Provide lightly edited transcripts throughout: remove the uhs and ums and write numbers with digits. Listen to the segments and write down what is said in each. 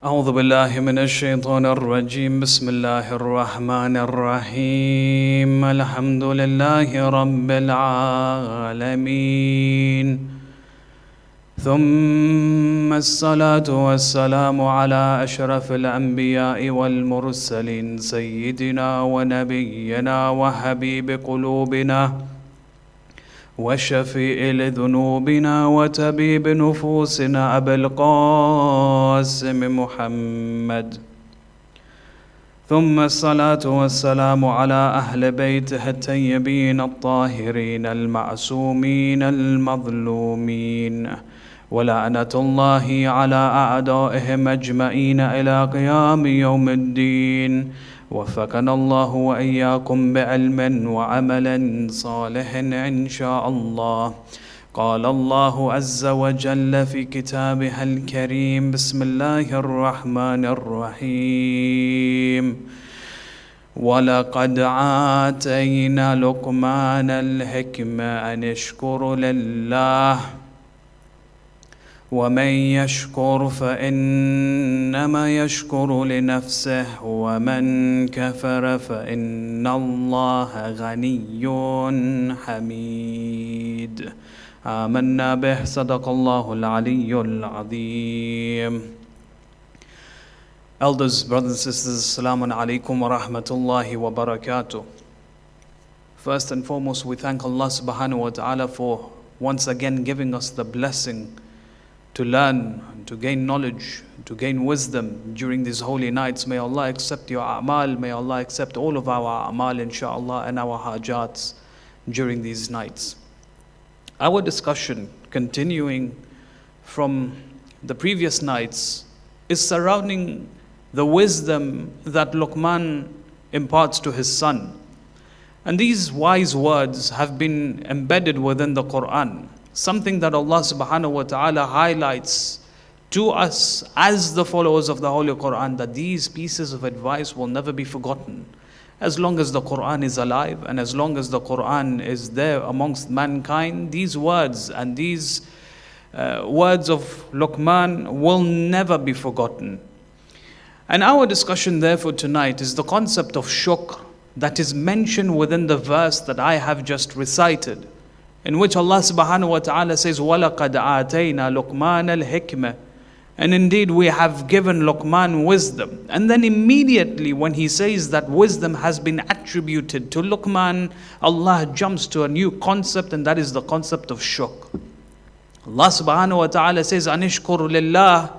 أعوذ بالله من الشيطان الرجيم بسم الله الرحمن الرحيم الحمد لله رب العالمين ثم الصلاة والسلام على أشرف الأنبياء والمرسلين سيدنا ونبينا وحبيب قلوبنا وشفيع لذنوبنا وتبيب نفوسنا أبي القاسم محمد ثم الصلاة والسلام على أهل بيته الطيبين الطاهرين المعصومين المظلومين ولعنة الله على أعدائهم أجمعين إلى قيام يوم الدين وفقنا الله وإياكم بعلم وعمل صالح إن شاء الله. قال الله عز وجل في كتابه الكريم بسم الله الرحمن الرحيم ولقد آتينا لقمان الحكمة أن اشكر لله ومن يشكر فإنما يشكر لنفسه ومن كفر فإن الله غني حميد. آمنا به صدق الله العلي العظيم. Elders, brothers and sisters, Assalamu alaikum wa rahmatullahi wa barakatuh. First and foremost, we thank Allah subhanahu wa ta'ala for once again giving us the blessing to learn, to gain knowledge, to gain wisdom during these holy nights. May Allah accept your a'mal, may Allah accept all of our a'mal inshaAllah and our hajats during these nights. Our discussion, continuing from the previous nights, is surrounding the wisdom that Luqman imparts to his son. And these wise words have been embedded within the Quran. Something that Allah subhanahu wa ta'ala highlights to us as the followers of the Holy Quran, that these pieces of advice will never be forgotten. As long as the Quran is alive and as long as the Quran is there amongst mankind, these words and these words of Luqman will never be forgotten. And our discussion therefore tonight is the concept of shukr that is mentioned within the verse that I have just recited, in which Allah subhanahu wa ta'ala says, وَلَقَدْ آتَيْنَا لُقْمَانَ الْحِكْمَةِ, and indeed we have given Luqman wisdom. And then immediately when he says that wisdom has been attributed to Luqman, Allah jumps to a new concept, and that is the concept of shukr. Allah subhanahu wa ta'ala says, أَنِشْكُرُ لِلَّهِ,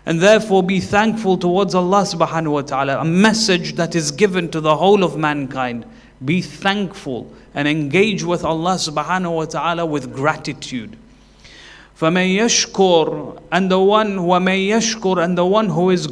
and therefore be thankful towards Allah subhanahu wa ta'ala. A message that is given to the whole of mankind. Be thankful and engage with Allah subhanahu wa ta'ala with gratitude. فَمَن يَشْكُرْ, and the one وَمَن يَشْكُرْ, and the one who is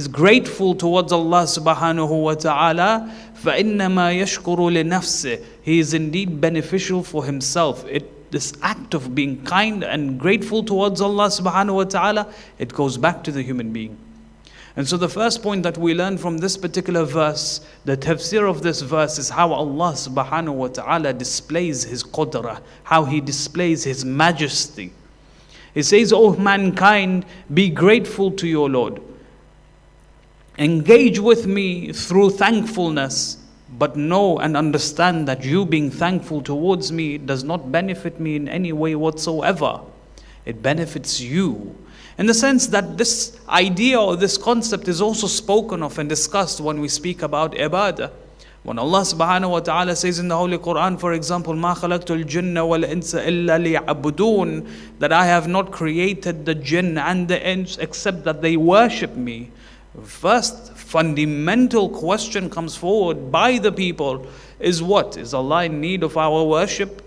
grateful towards Allah subhanahu wa ta'ala, فَإِنَّمَا يَشْكُرُ لِنَفْسِهِ, he is indeed beneficial for himself. This act of being kind and grateful towards Allah subhanahu wa ta'ala, it goes back to the human being. And so the first point that we learn from this particular verse, the tafsir of this verse, is how Allah subhanahu wa ta'ala displays His qudrah, how He displays His majesty. He says, "O mankind, be grateful to your Lord. Engage with me through thankfulness, but know and understand that you being thankful towards me does not benefit me in any way whatsoever. It benefits you." In the sense that this idea or this concept is also spoken of and discussed when we speak about ibadah. When Allah subhanahu wa ta'ala says in the Holy Quran, for example, مَا خَلَقْتُ الْجِنَّ وَالْإِنسَ إِلَّا لِيَعْبُدُونَ, that I have not created the jinn and the ins except that they worship me. First fundamental question comes forward by the people is what? Is Allah in need of our worship?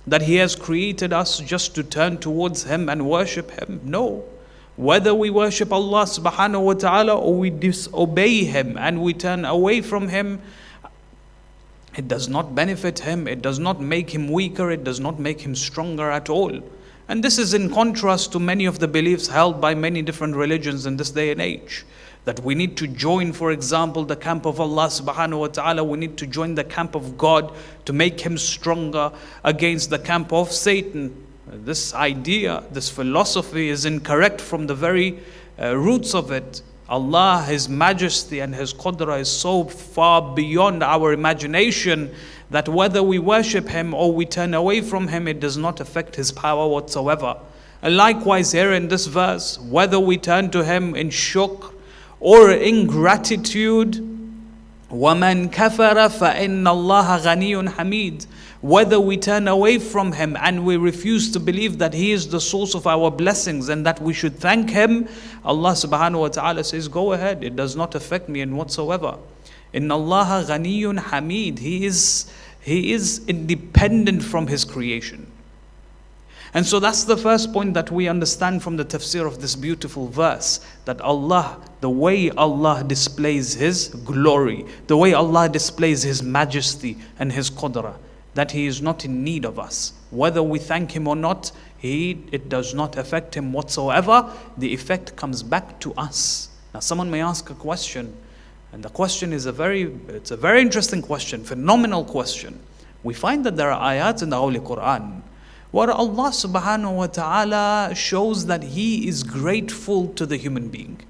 That He has created us just to turn towards Him and worship Him? No. Whether we worship Allah subhanahu wa ta'ala or we disobey Him and we turn away from Him, it does not benefit Him, it does not make Him weaker, it does not make Him stronger at all. And this is in contrast to many of the beliefs held by many different religions in this day and age. That we need to join, for example, the camp of Allah subhanahu wa ta'ala, we need to join the camp of God to make Him stronger against the camp of Satan. This idea, this philosophy is incorrect from the very roots of it, Allah, His majesty and His qudra is so far beyond our imagination that whether we worship Him or we turn away from Him, it does not affect His power whatsoever. And likewise here in this verse, whether we turn to Him in shukr or in gratitude, وَمَنْ كَفَرَ فَإِنَّ اللَّهَ غَنِيٌّ حَمِيدٌ. Whether we turn away from Him and we refuse to believe that He is the source of our blessings and that we should thank Him, Allah subhanahu wa ta'ala says, go ahead, it does not affect me in whatsoever. إِنَّ اللَّهَ غَنِيٌّ حَمِيدٌ. He is independent from His creation. And so that's the first point that we understand from the tafsir of this beautiful verse, that Allah, the way Allah displays His glory, the way Allah displays His majesty and His qudra, that He is not in need of us. Whether we thank Him or not, it does not affect Him whatsoever. The effect comes back to us. Now someone may ask a question, and the question is a very interesting question, phenomenal question. We find that there are ayats in the Holy Quran where Allah subhanahu wa ta'ala shows that He is grateful to the human being.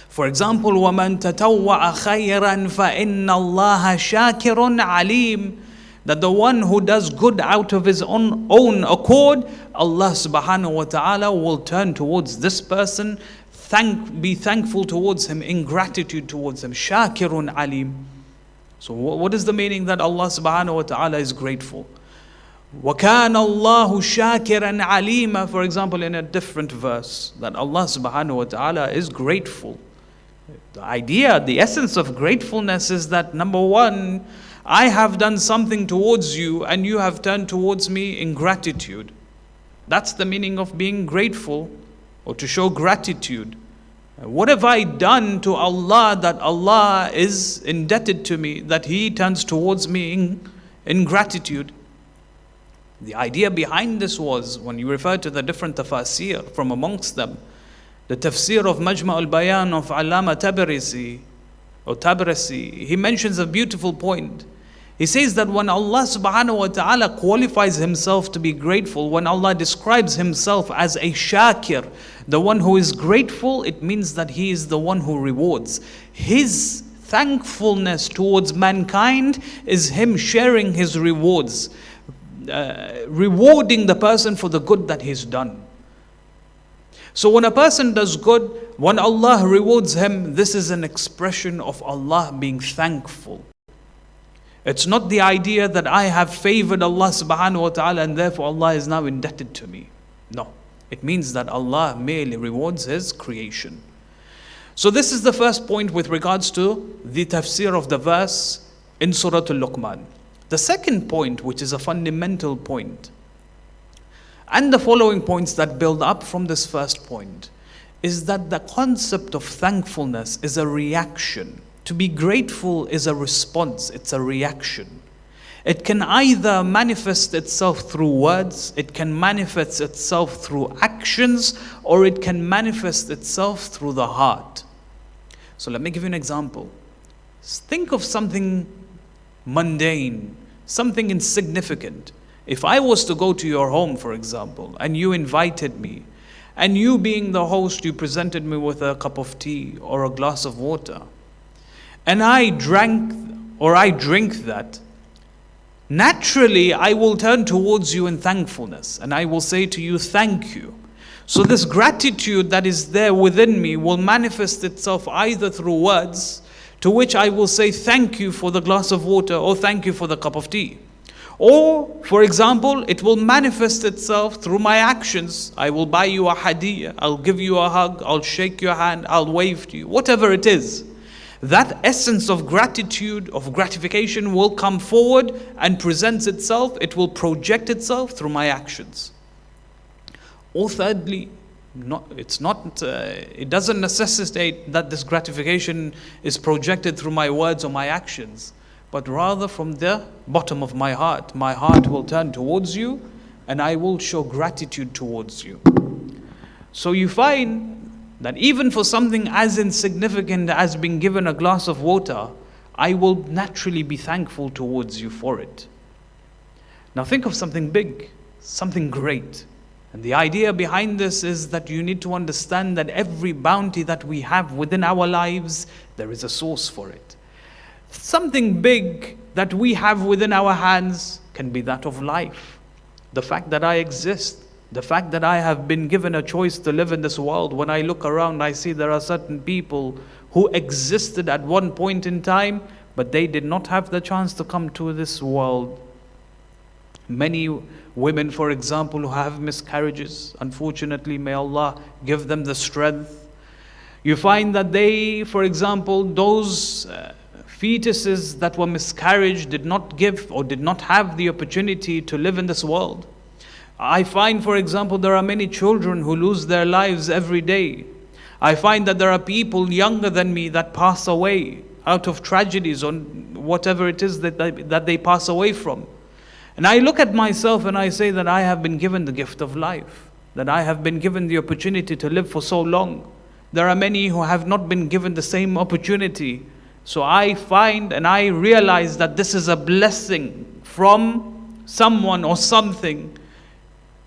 For example, وَمَنْ تَتَوَّعَ خَيْرًا فَإِنَّ اللَّهَ شَاكِرٌ عَلِيمٌ. That the one who does good out of his own accord, Allah subhanahu wa ta'ala will turn towards this person, be thankful towards him, in gratitude towards him. Shakirun alim. So what is the meaning that Allah subhanahu wa ta'ala is grateful? وَكَانَ اللَّهُ شَاكِرًا عَلِيمًا. For example, in a different verse, that Allah subhanahu wa ta'ala is grateful. The idea, the essence of gratefulness is that, number one, I have done something towards you and you have turned towards me in gratitude. That's the meaning of being grateful, or to show gratitude. What have I done to Allah that Allah is indebted to me, that He turns towards me in gratitude? The idea behind this was, when you refer to the different tafasir, from amongst them, the tafsir of Majma' al-Bayan of Allama Tabrisi, he mentions a beautiful point. He says that when Allah subhanahu wa ta'ala qualifies Himself to be grateful, when Allah describes Himself as a shakir, the one who is grateful, it means that He is the one who rewards. His thankfulness towards mankind is Him sharing His rewards, rewarding the person for the good that he's done. So when a person does good, when Allah rewards him, this is an expression of Allah being thankful. It's not the idea that I have favored Allah subhanahu wa ta'ala and therefore Allah is now indebted to me. No, it means that Allah merely rewards His creation. So this is the first point with regards to the tafsir of the verse in Surah Al-Luqman. The second point, which is a fundamental point, and the following points that build up from this first point, is that the concept of thankfulness is a reaction. To be grateful is a response, it's a reaction. It can either manifest itself through words, it can manifest itself through actions, or it can manifest itself through the heart. So let me give you an example. Think of something mundane, something insignificant. If I was to go to your home, for example, and you invited me, and you being the host, you presented me with a cup of tea or a glass of water, and I drink that, naturally I will turn towards you in thankfulness, and I will say to you, thank you. So this gratitude that is there within me will manifest itself either through words, to which I will say thank you for the glass of water or thank you for the cup of tea. Or, for example, it will manifest itself through my actions. I will buy you a hadiyah, I'll give you a hug, I'll shake your hand, I'll wave to you, whatever it is. That essence of gratitude, of gratification will come forward and presents itself, it will project itself through my actions. Or thirdly, it doesn't necessitate that this gratification is projected through my words or my actions, but rather from the bottom of my heart. My heart will turn towards you and I will show gratitude towards you. So you find that even for something as insignificant as being given a glass of water, I will naturally be thankful towards you for it. Now think of something big, something great. And the idea behind this is that you need to understand that every bounty that we have within our lives, there is a source for it. Something big that we have within our hands can be that of life. The fact that I exist, the fact that I have been given a choice to live in this world. When I look around, I see there are certain people who existed at one point in time, but they did not have the chance to come to this world. Many women, for example, who have miscarriages, unfortunately, may Allah give them the strength. You find that they, for example, those fetuses that were miscarried did not give or did not have the opportunity to live in this world. I find, for example, there are many children who lose their lives every day. I find that there are people younger than me that pass away out of tragedies or whatever it is that they pass away from. And I look at myself and I say that I have been given the gift of life, that I have been given the opportunity to live for so long. There are many who have not been given the same opportunity. So I find and I realize that this is a blessing from someone or something.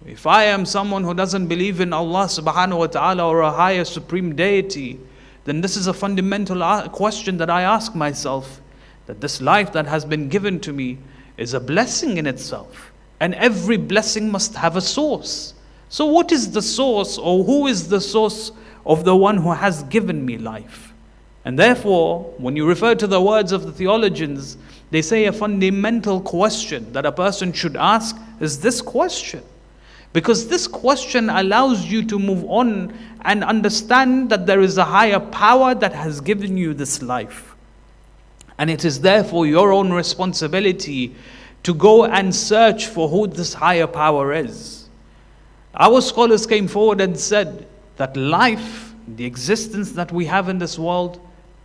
If I am someone who doesn't believe in Allah subhanahu wa ta'ala or a higher supreme deity, then this is a fundamental question that I ask myself, that this life that has been given to me is a blessing in itself. And every blessing must have a source. So what is the source, or who is the source of the one who has given me life? And therefore, when you refer to the words of the theologians, they say a fundamental question that a person should ask is this question. Because this question allows you to move on and understand that there is a higher power that has given you this life. And it is therefore your own responsibility to go and search for who this higher power is. Our scholars came forward and said that life, the existence that we have in this world,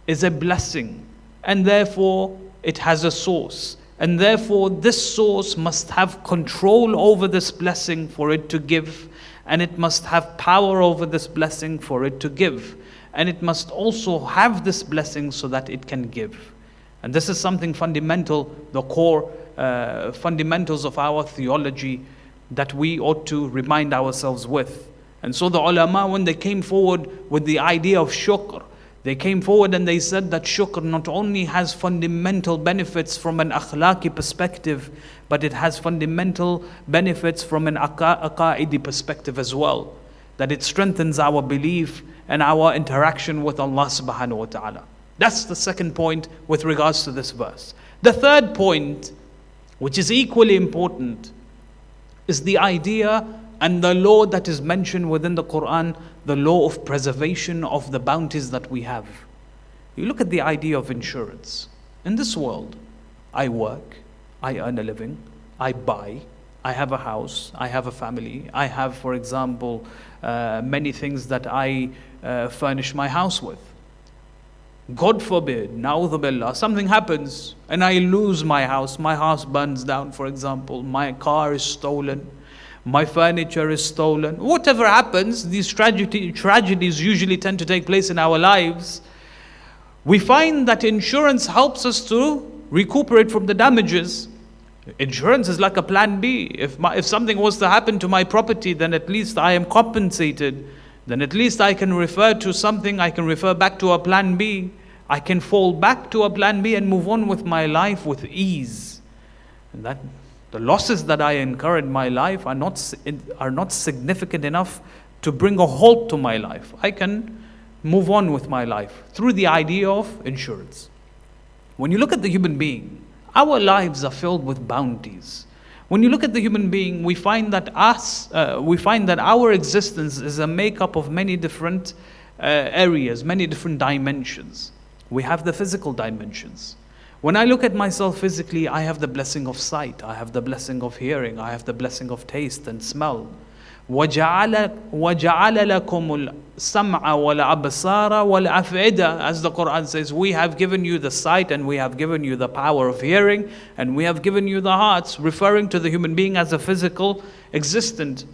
is a blessing. And therefore, it has a source. And therefore, this source must have control over this blessing for it to give. And it must have power over this blessing for it to give. And it must also have this blessing so that it can give. And this is something fundamental, the core fundamentals of our theology that we ought to remind ourselves with. And so the ulama, when they came forward with the idea of shukr, they came forward and they said that shukr not only has fundamental benefits from an akhlaqi perspective, but it has fundamental benefits from an aqaidi perspective as well. That it strengthens our belief and our interaction with Allah subhanahu wa ta'ala. That's the second point with regards to this verse. The third point, which is equally important, is the idea and the law that is mentioned within the Quran, the law of preservation of the bounties that we have. You look at the idea of insurance. In this world, I work, I earn a living, I buy, I have a house, I have a family, I have, for example, many things that I furnish my house with. God forbid, na'udhu billah, something happens and I lose my house burns down, for example, my car is stolen, my furniture is stolen. Whatever happens, these tragedies usually tend to take place in our lives. We find that insurance helps us to recuperate from the damages. Insurance is like a plan B. If something was to happen to my property, then at least I am compensated. Then at least I can refer to something, I can refer back to a plan B. I can fall back to a plan B and move on with my life with ease. And that the losses that I incur in my life are not significant enough to bring a halt to my life. I can move on with my life through the idea of insurance. When you look at the human being, our lives are filled with bounties. When you look at the human being, we find that our existence is a makeup of many different areas, many different dimensions. We have the physical dimensions. When I look at myself physically, I have the blessing of sight, I have the blessing of hearing, I have the blessing of taste and smell. وَجَعَلَ لَكُمُ السَّمْعَ وَالْأَبْصَارَ وَالْأَفْئِدَةَ. As the Quran says, we have given you the sight and we have given you the power of hearing and we have given you the hearts, referring to the human being as a physical existent.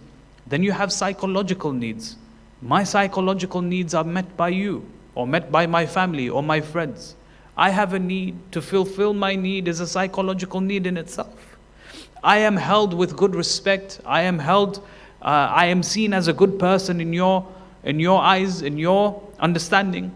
Then you have psychological needs. My psychological needs are met by you or met by my family or my friends. I have a need. To fulfill my need is a psychological need in itself. I am held with good respect. I am held I am seen as a good person in your eyes, in your understanding,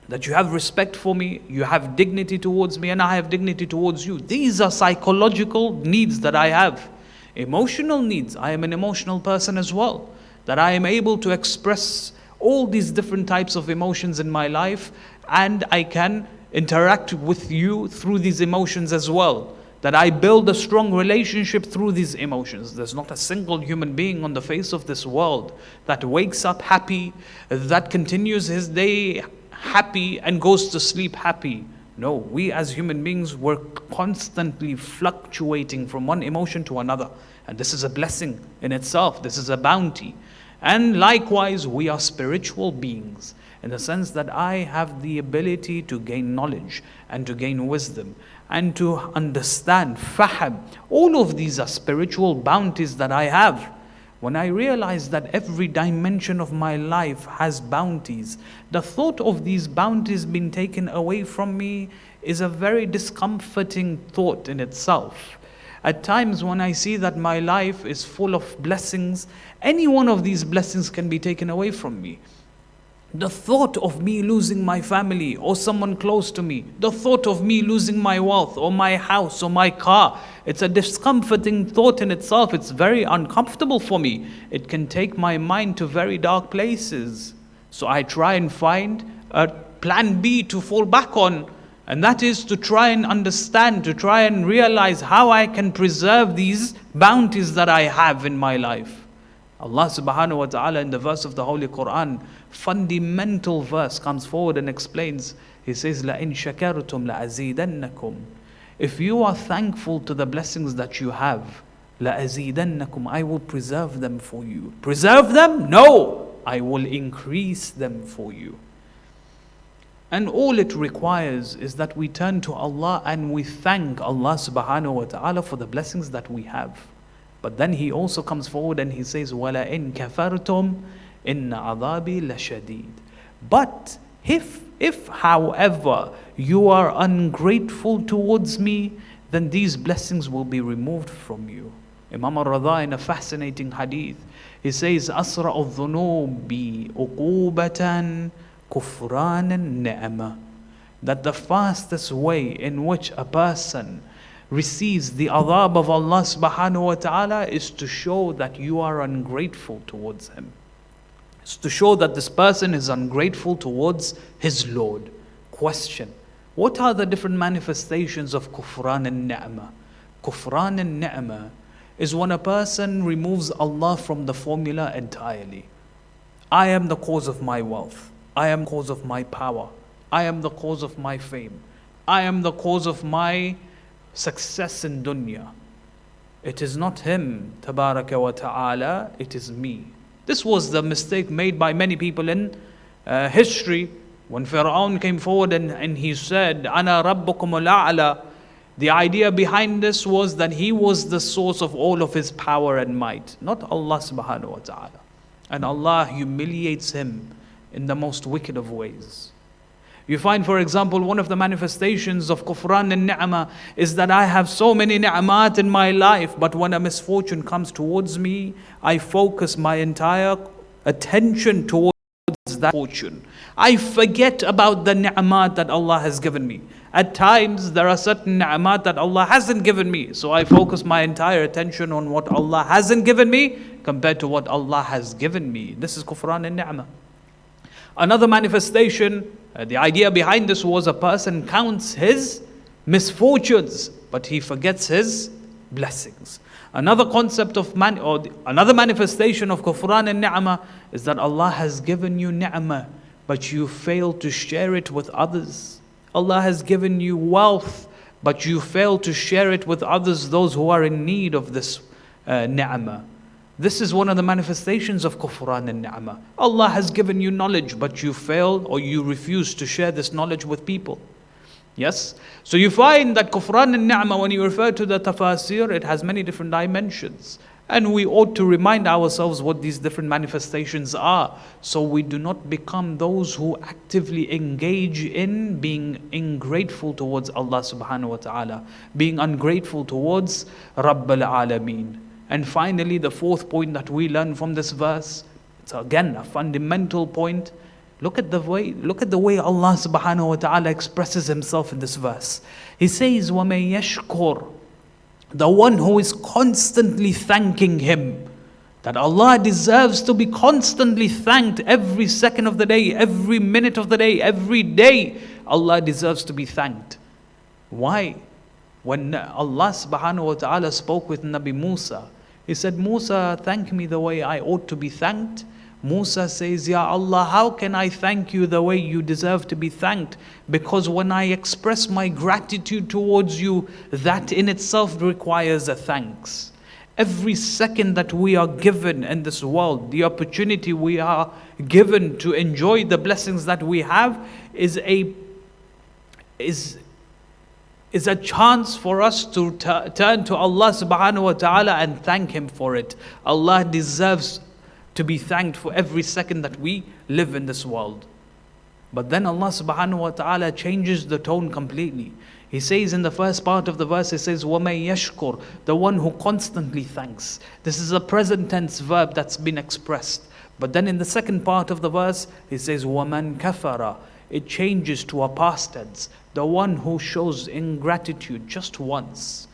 that you have respect for me, you have dignity towards me, and I have dignity towards you. These are psychological needs that I have. Emotional needs, I am an emotional person as well, that I am able to express all these different types of emotions in my life, and I can interact with you through these emotions as well. That I build a strong relationship through these emotions. There's not a single human being on the face of this world that wakes up happy, that continues his day happy and goes to sleep happy. No, we as human beings were constantly fluctuating from one emotion to another. And this is a blessing in itself. This is a bounty. And likewise, we are spiritual beings, in the sense that I have the ability to gain knowledge and to gain wisdom and to understand, faham. All of these are spiritual bounties that I have. When I realize that every dimension of my life has bounties, the thought of these bounties being taken away from me is a very discomforting thought in itself. At times when I see that my life is full of blessings, any one of these blessings can be taken away from me. The thought of me losing my family or someone close to me, the thought of me losing my wealth or my house or my car, it's a discomforting thought in itself. It's very uncomfortable for me. It can take my mind to very dark places. So I try and find a plan B to fall back on, and that is to try and understand, to try and realize how I can preserve these bounties that I have in my life. Allah subhanahu wa ta'ala in the verse of the Holy Quran, fundamental verse, comes forward and explains. He says, لَإِن شَكَرْتُمْ لَأَزِيدَنَّكُمْ. If you are thankful to the blessings that you have, لَأَزِيدَنَّكُمْ, I will preserve them for you. Preserve them? No! I will increase them for you. And all it requires is that we turn to Allah and we thank Allah subhanahu wa ta'ala for the blessings that we have. But then he also comes forward and he says, وَلَئِن كَفَرْتُمْ إِنَّ عَذَابِي لَشَدِيدٌ. But if however you are ungrateful towards me, then these blessings will be removed from you. Imam al-Radha in a fascinating hadith, he says, أَسْرَعُ الذُّنُوبِ عُقُوبَةً كُفْرَانًا نِعْمَةً. That the fastest way in which a person receives the adhab of Allah subhanahu wa ta'ala is to show that you are ungrateful towards Him. It's to show that this person is ungrateful towards his Lord. Question: what are the different manifestations of kufran and ni'mah? Kufran and ni'mah is when a person removes Allah from the formula entirely. I am the cause of my wealth. I am the cause of my power. I am the cause of my fame. I am the cause of my success in dunya. It is not Him, tabaraka wa ta'ala, it is me. This was the mistake made by many people in history. When Fir'aun came forward and he said, Ana rabbukum al-a'la, the idea behind this was that he was the source of all of his power and might, not Allah subhanahu wa ta'ala. And Allah humiliates him in the most wicked of ways. You find, for example, one of the manifestations of kufran and ni'mah is that I have so many ni'mat in my life, but when a misfortune comes towards me, I focus my entire attention towards that fortune. I forget about the ni'mat that Allah has given me. At times, there are certain ni'mat that Allah hasn't given me, so I focus my entire attention on what Allah hasn't given me compared to what Allah has given me. This is kufran and ni'mah. Another manifestation, the idea behind this was a person counts his misfortunes, but he forgets his blessings. Another concept of another manifestation of kufran and ni'mah is that Allah has given you ni'mah, but you fail to share it with others. Allah has given you wealth, but you fail to share it with others, those who are in need of this ni'mah. This is one of the manifestations of kufran and ni'mah. Allah has given you knowledge, but you fail or you refuse to share this knowledge with people. Yes? So you find that kufran and ni'mah, when you refer to the tafasir, it has many different dimensions. And we ought to remind ourselves what these different manifestations are, so we do not become those who actively engage in being ingrateful towards Allah subhanahu wa ta'ala, being ungrateful towards Rabbul Alameen. And finally, the fourth point that we learn from this verse, it's again a fundamental point. Look at the way Allah subhanahu wa ta'ala expresses himself in this verse. He says, وَمَن يَشْكُرْ, the one who is constantly thanking him. That Allah deserves to be constantly thanked every second of the day, every minute of the day, every day. Allah deserves to be thanked. Why? When Allah subhanahu wa ta'ala spoke with Nabi Musa, He said, Musa, thank me the way I ought to be thanked. Musa says, Ya Allah, how can I thank you the way you deserve to be thanked? Because when I express my gratitude towards you, that in itself requires a thanks. Every second that we are given in this world, the opportunity we are given to enjoy the blessings that we have is a chance for us to turn to Allah subhanahu wa ta'ala and thank Him for it. Allah deserves to be thanked for every second that we live in this world. But then Allah subhanahu wa ta'ala changes the tone completely. He says in the first part of the verse, He says, وَمَن يَشْكُرْ, the one who constantly thanks. This is a present tense verb that's been expressed. But then in the second part of the verse, He says, وَمَن كَفَرَ, it changes to a past tense. The one who shows ingratitude just once.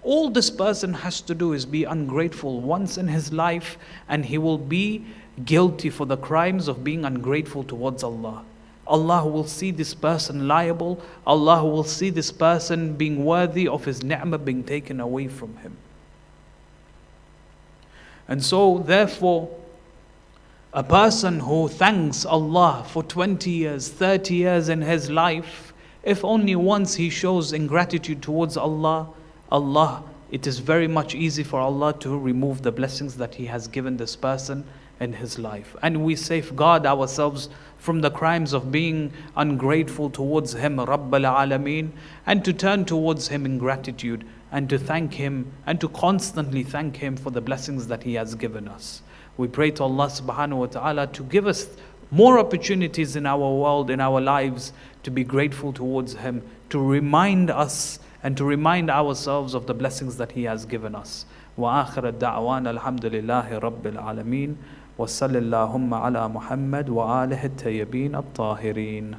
All this person has to do is be ungrateful once in his life, and he will be guilty for the crimes of being ungrateful towards Allah. Allah will see this person liable. Allah will see this person being worthy of his ni'mah being taken away from him. And so, therefore, a person who thanks Allah for 20 years, 30 years in his life, if only once he shows ingratitude towards Allah, it is very much easy for Allah to remove the blessings that He has given this person in his life. And we safeguard ourselves from the crimes of being ungrateful towards Him, Rabbal Alameen, and to turn towards Him in gratitude and to thank Him and to constantly thank Him for the blessings that He has given us. We pray to Allah subhanahu wa ta'ala to give us more opportunities in our world, in our lives, to be grateful towards Him, to remind us and to remind ourselves of the blessings that He has given us. وآخر الدعوان الحمد لله رب العالمين وصلى اللهم على محمد وآله الطيبين الطاهرين.